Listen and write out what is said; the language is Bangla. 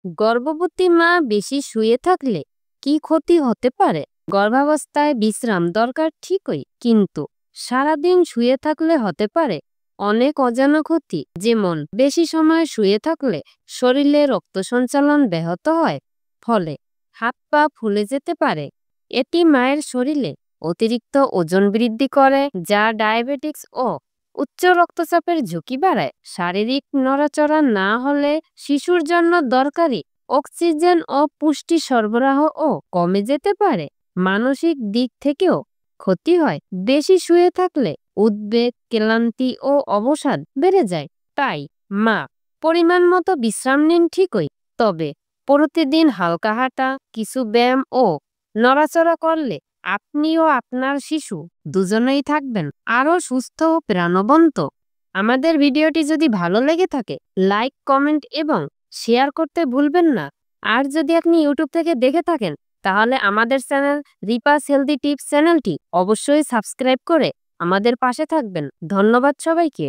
গর্ভবতী মা বেশি শুয়ে থাকলে কি ক্ষতি হতে পারে? গর্ভাবস্থায় বিশ্রাম দরকার ঠিকই, কিন্তু সারাদিন শুয়ে থাকলে হতে পারে অনেক অজানা ক্ষতি। যেমন বেশি সময় শুয়ে থাকলে শরীরে রক্ত সঞ্চালন ব্যাহত হয়, ফলে হাত পা ফুলে যেতে পারে। এটি মায়ের শরীরে অতিরিক্ত ওজন বৃদ্ধি করে, যা ডায়াবেটিস ও উচ্চ রক্তচাপের ঝুঁকি বাড়ায়। শারীরিক নড়াচড়া না হলে শিশুর জন্য দরকারি অক্সিজেন ও পুষ্টি সরবরাহও কমে যেতে পারে। মানসিক দিক থেকেও ক্ষতি হয়। বেশি শুয়ে থাকলে উদ্বেগ, ক্লান্তি ও অবসাদ বেড়ে যায়। তাই মা পরিমাণ মতো বিশ্রাম নিন ঠিকই, তবে প্রতিদিন হালকা হাঁটা, কিছু ব্যায়াম ও নড়াচড়া করলে আপনি ও আপনার শিশু দুজনেই থাকবেন আরও সুস্থ ও প্রাণবন্ত। আমাদের ভিডিওটি যদি ভালো লেগে থাকে, লাইক, কমেন্ট এবং শেয়ার করতে ভুলবেন না। আর যদি আপনি ইউটিউব থেকে দেখে থাকেন, তাহলে আমাদের চ্যানেল রিপাস হেলদি টিপস চ্যানেলটি অবশ্যই সাবস্ক্রাইব করে আমাদের পাশে থাকবেন। ধন্যবাদ সবাইকে।